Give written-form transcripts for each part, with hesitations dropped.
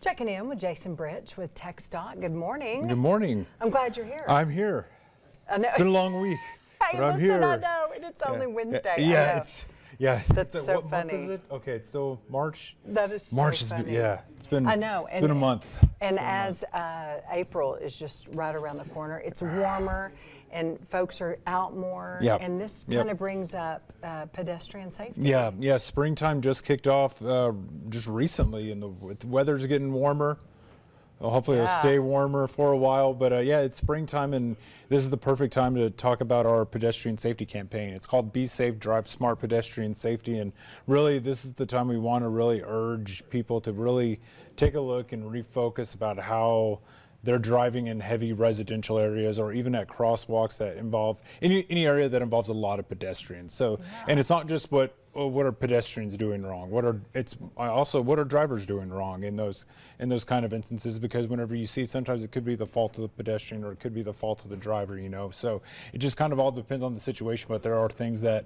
Checking in with Jason Britsch with TxDot. Good morning. Good morning. I'm glad you're here. I'm here. I know. It's been a long week, Hey, but I'm listen, here. I know, and it's only Wednesday. Yeah, I know. That's What so month funny. is it? Okay, it's still March. That is March so is funny. it's been. I know. It's been a month. And as April is just right around the corner, it's warmer, and folks are out more. Yep. And this Yep. kind of brings up pedestrian safety. Yeah. Springtime just kicked off just recently, and the weather's getting warmer. Well, hopefully it'll stay warmer for a while, but it's springtime, and this is the perfect time to talk about our pedestrian safety campaign. It's called Be Safe, Drive Smart Pedestrian Safety, and really this is the time we want to really urge people to really take a look and refocus about how they're driving in heavy residential areas or even at crosswalks that involve any area that involves a lot of pedestrians. So, and it's not just what are pedestrians doing wrong? What are drivers doing wrong in those kind of instances? Because whenever you see, sometimes it could be the fault of the pedestrian or it could be the fault of the driver. So it just kind of all depends on the situation. But there are things that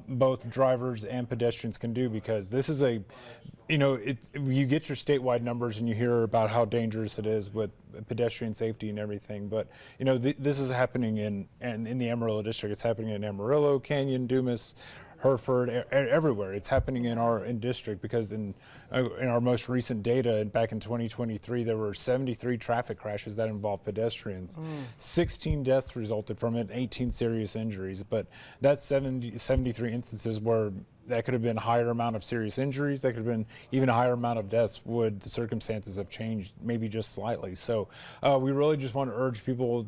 both drivers and pedestrians can do, because this is you get your statewide numbers and you hear about how dangerous it is with pedestrian safety and everything. But this is happening in the Amarillo district. It's happening in Amarillo, Canyon, Dumas, Hereford, everywhere. It's happening in our district, because in our most recent data back in 2023, there were 73 traffic crashes that involved pedestrians. 16 deaths resulted from it, 18 serious injuries. But that's 73 instances where that could have been a higher amount of serious injuries. That could have been even a higher amount of deaths would the circumstances have changed maybe just slightly. So we really just want to urge people,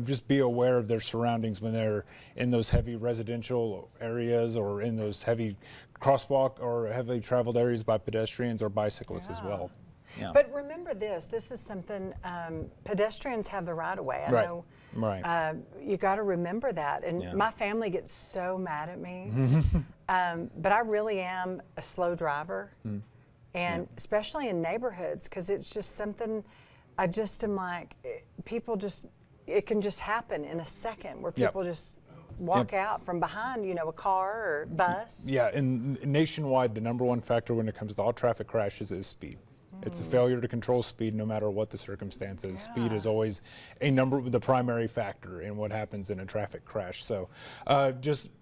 just be aware of their surroundings when they're in those heavy residential areas or in those heavy crosswalk or heavily traveled areas by pedestrians or bicyclists as well. Yeah. But remember this is something, pedestrians have the right of way. I know. Right. You got to remember that. And my family gets so mad at me. But I really am a slow driver. And especially in neighborhoods, because it's just something, I just am like, it can just happen in a second where people just walk out from behind, a car or bus. Yeah, and nationwide, the number one factor when it comes to all traffic crashes is speed. It's a failure to control speed, no matter what the circumstances. Speed is always the primary factor in what happens in a traffic crash. So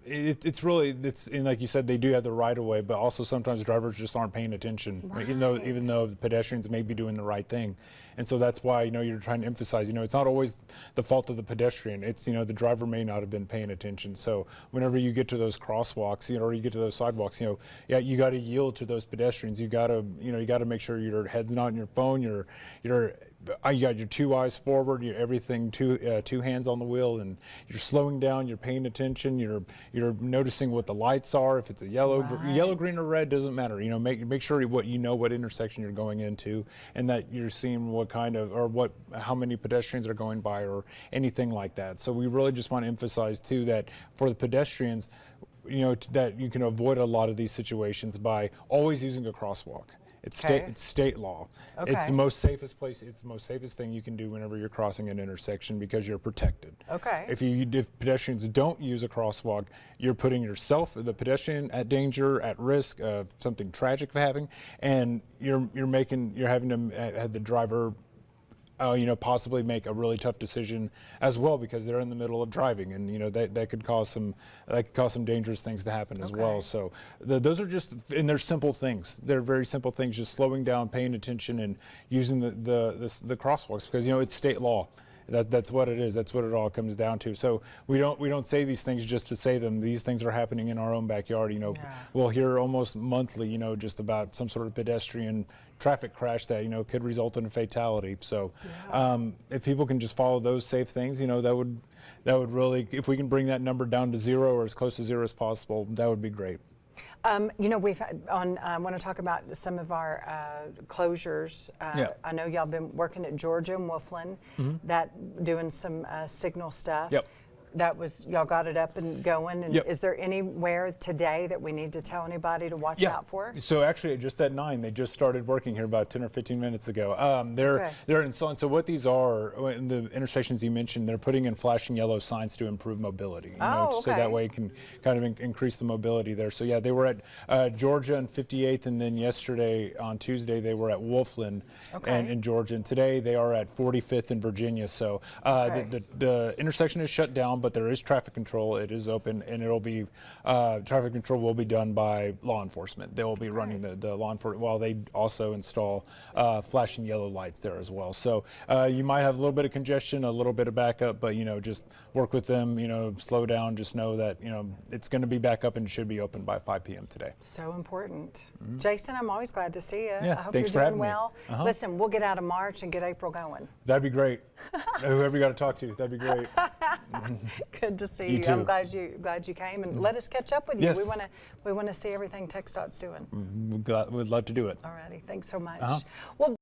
it's and like you said, they do have the right of way, but also sometimes drivers just aren't paying attention, even though the pedestrians may be doing the right thing. And so that's why, you're trying to emphasize, it's not always the fault of the pedestrian. It's, the driver may not have been paying attention. So whenever you get to those crosswalks, or you get to those sidewalks, you got to yield to those pedestrians. You got to make sure your head's not on your phone. You got your two eyes forward. Everything two hands on the wheel, and you're slowing down. You're paying attention. You're noticing what the lights are. If it's a yellow, green, or red, doesn't matter. Make sure what intersection you're going into, and that you're seeing how many pedestrians are going by or anything like that. So we really just want to emphasize too that for the pedestrians, that you can avoid a lot of these situations by always using a crosswalk. It's state law. Okay. It's the most safest place. It's the most safest thing you can do whenever you're crossing an intersection, because you're protected. Okay. If pedestrians don't use a crosswalk, you're putting yourself, the pedestrian, at danger, at risk of something tragic happening, and you're having to have the driver possibly make a really tough decision as well, because they're in the middle of driving, and that could cause some dangerous things to happen as well. So those are and they're simple things. They're very simple things, just slowing down, paying attention, and using the crosswalks, because it's state law. That's what it is. That's what it all comes down to. So we don't say these things just to say them. These things are happening in our own backyard. We'll hear almost monthly, just about some sort of pedestrian traffic crash that could result in a fatality. So if people can just follow those safe things, that would really, if we can bring that number down to zero or as close to zero as possible, that would be great. I want to talk about some of our closures. I know y'all been working at Georgia and Wolfland, that doing some signal stuff. Yep. that was, y'all got it up and going, and Yep. is there anywhere today that we need to tell anybody to watch out for? So actually, just at 9, they just started working here about 10 or 15 minutes ago. They're installing. So what these are, in the intersections you mentioned, they're putting in flashing yellow signs to improve mobility. So that way it can kind of increase the mobility there. So yeah, they were at Georgia and 58th, and then yesterday on Tuesday they were at Wolfland in Georgia, and today they are at 45th in Virginia. So the intersection is shut down, but there is traffic control. It is open, and it'll be traffic control will be done by law enforcement. They will be running the law enforcement while they also install flashing yellow lights there as well. So you might have a little bit of congestion, a little bit of backup, but just work with them. Slow down. Just know that it's going to be back up and should be open by 5 p.m. today. So important. Jason, I'm always glad to see you. Yeah, I hope thanks you're for doing having me. well. Listen, we'll get out of March and get April going. That'd be great. Whoever you got to talk to, that'd be great. Good to see You you. too. I'm glad you came, and let us catch up with you. Yes. We want to see everything TxDot's doing. We'd love to do it. Alrighty, thanks so much. Uh-huh. Well.